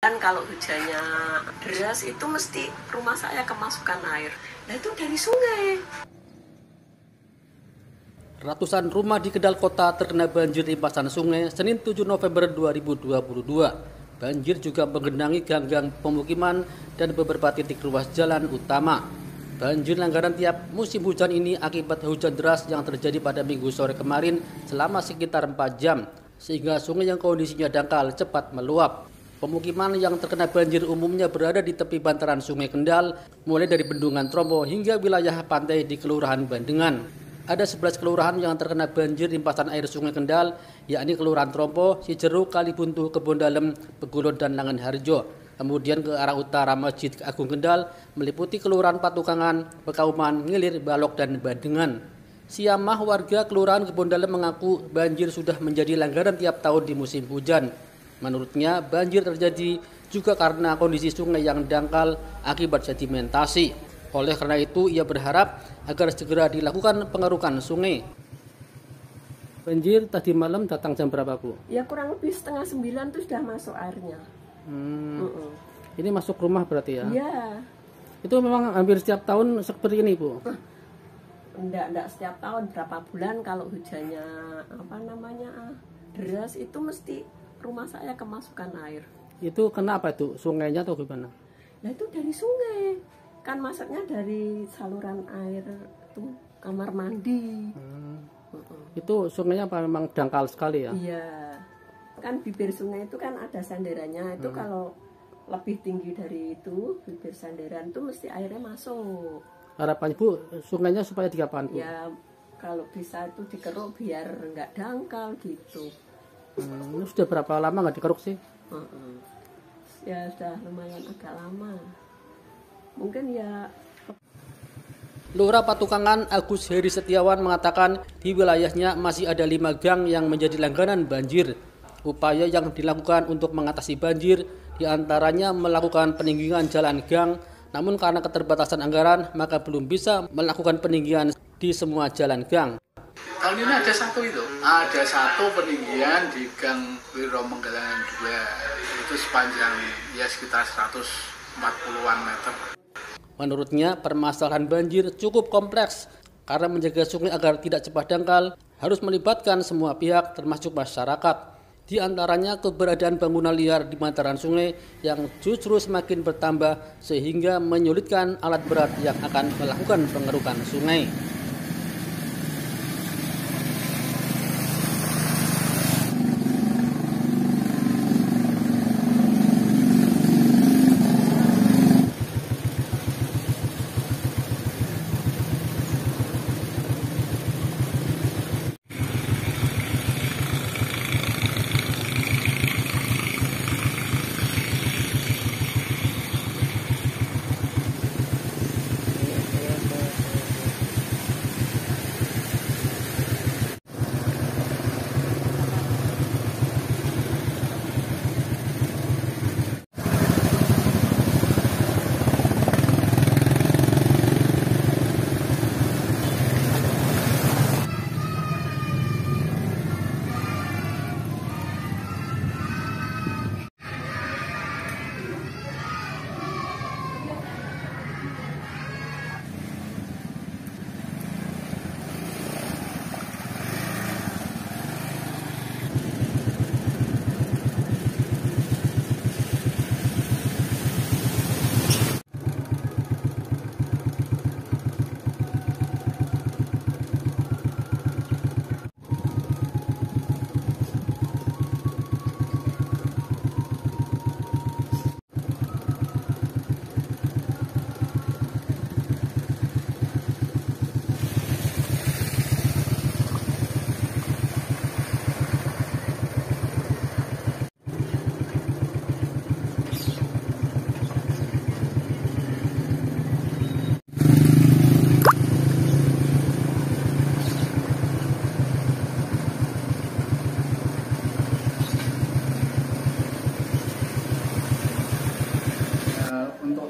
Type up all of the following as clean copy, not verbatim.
Kan kalau hujannya deras itu mesti rumah saya kemasukan air. Nah itu dari sungai. Ratusan rumah di Kendal Kota terkena banjir limpasan sungai Senin 7 November 2022. Banjir juga menggenangi gang-gang pemukiman dan beberapa titik ruas jalan utama. Banjir langganan tiap musim hujan ini akibat hujan deras yang terjadi pada Minggu sore kemarin selama sekitar 4 jam, sehingga sungai yang kondisinya dangkal cepat meluap. Pemukiman yang terkena banjir umumnya berada di tepi bantaran Sungai Kendal, mulai dari Bendungan Trompo hingga wilayah pantai di Kelurahan Bandengan. Ada 11 kelurahan yang terkena banjir limpasan air Sungai Kendal, yakni Kelurahan Trompo, Cijeruk, Kalibuntu, Kebon Dalem, Pegulon, dan Langen Harjo. Kemudian ke arah utara Masjid Agung Kendal, meliputi Kelurahan Patukangan, Pekauman, Ngilir, Balok, dan Bandengan. Siamah warga Kelurahan Kebon Dalem mengaku banjir sudah menjadi langganan tiap tahun di musim hujan. Menurutnya, banjir terjadi juga karena kondisi sungai yang dangkal akibat sedimentasi. Oleh karena itu, ia berharap agar segera dilakukan pengerukan sungai. Banjir tadi malam datang jam berapa, Bu? Ya kurang lebih 8:30 itu sudah masuk airnya. Ini masuk rumah berarti ya? Iya. Itu memang hampir setiap tahun seperti ini, Bu? Enggak setiap tahun, berapa bulan kalau hujannya deras itu mesti rumah saya kemasukan air. Itu kenapa itu? Sungainya atau gimana? Nah itu dari sungai. Kan masuknya dari saluran air itu kamar mandi. Itu sungainya apa memang dangkal sekali ya? Iya. Kan bibir sungai itu kan ada sanderannya. Itu kalau lebih tinggi dari itu, bibir sanderan itu mesti airnya masuk. Harapannya, Bu, sungainya supaya diapakan, Bu? Ya kalau bisa itu dikeruk biar nggak dangkal gitu. Ini sudah berapa lama nggak dikeruk sih? Ya sudah lumayan agak lama. Mungkin ya. Lurah Patukangan Agus Heri Setiawan mengatakan di wilayahnya masih ada 5 gang yang menjadi langganan banjir. Upaya yang dilakukan untuk mengatasi banjir diantaranya melakukan peninggian jalan gang, namun karena keterbatasan anggaran maka belum bisa melakukan peninggian di semua jalan gang. Tahun ini ada satu peninggian di Gang Wiro Menggalangan 2, itu sepanjang ya sekitar 140-an meter. Menurutnya permasalahan banjir cukup kompleks karena menjaga sungai agar tidak cepat dangkal harus melibatkan semua pihak termasuk masyarakat. Di antaranya keberadaan bangunan liar di bantaran sungai yang justru semakin bertambah sehingga menyulitkan alat berat yang akan melakukan pengerukan sungai.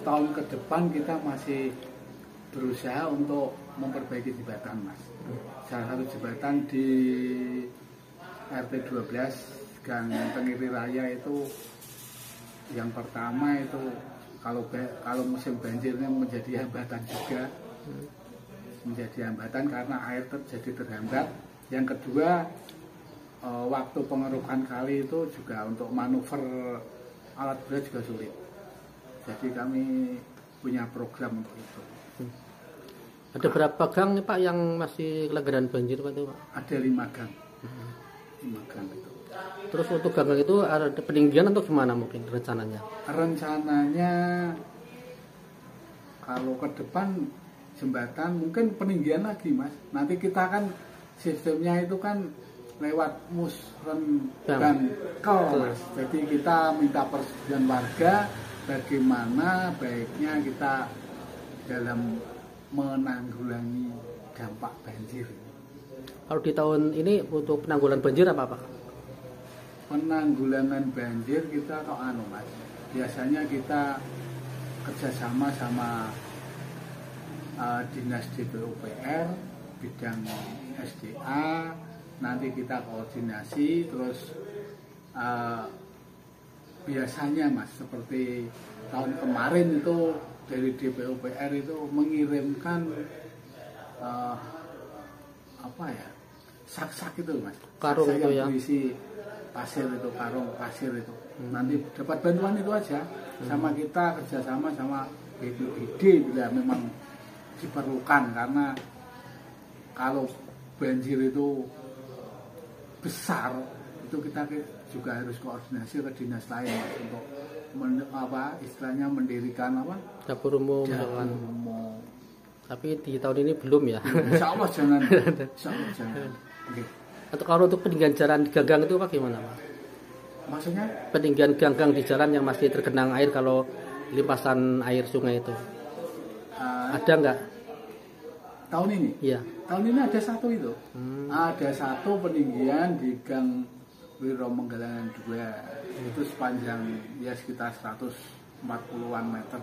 Tahun ke depan kita masih berusaha untuk memperbaiki jembatan, Mas. Salah satu jembatan di RT 12 Gang Tengiri Raya itu Yang pertama itu kalau musim banjirnya menjadi hambatan juga, menjadi hambatan karena air terjadi terhambat. Yang kedua, waktu pengerukan kali itu juga untuk manuver alat berat juga sulit. Jadi kami punya program untuk itu. Ada berapa gang nih Pak yang masih langganan banjir Pak itu Pak? Ada 5 gang. 5 gang itu. Terus untuk gang itu ada peninggian atau gimana mungkin rencananya? Rencananya kalau ke depan jembatan mungkin peninggian lagi Mas. Nanti kita kan sistemnya itu kan lewat musren dan kel Mas. Jadi kita minta persetujuan warga bagaimana baiknya kita dalam menanggulangi dampak banjir. Kalau di tahun ini untuk penanggulangan banjir apa Pak? Penanggulangan banjir kita kok Mas. Biasanya kita kerjasama sama dinas DPUPR bidang SDA, nanti kita koordinasi terus biasanya Mas seperti tahun kemarin itu dari DPUPR itu mengirimkan sak-sak itu Mas, karung sak itu ya, berisi pasir itu, karung pasir itu. Nanti dapat bantuan itu aja. Sama kita kerjasama sama BPBD bila memang diperlukan, karena kalau banjir itu besar itu kita juga harus koordinasi ke dinas lain Mas, untuk istilahnya mendirikan dapur umum. Tapi di tahun ini belum ya. Insya Allah jangan. Insya Allah jangan. Okay. Atau kalau untuk peninggian jalan di gang-gang itu bagaimana Pak? Maksudnya? Peninggian gang-gang di jalan yang masih tergenang air kalau limpasan air sungai itu. Ada nggak? Tahun ini? Iya. Tahun ini ada satu itu. Ada satu peninggian di Gang Wiromenggalangan 2. Itu sepanjang ya sekitar 140-an meter.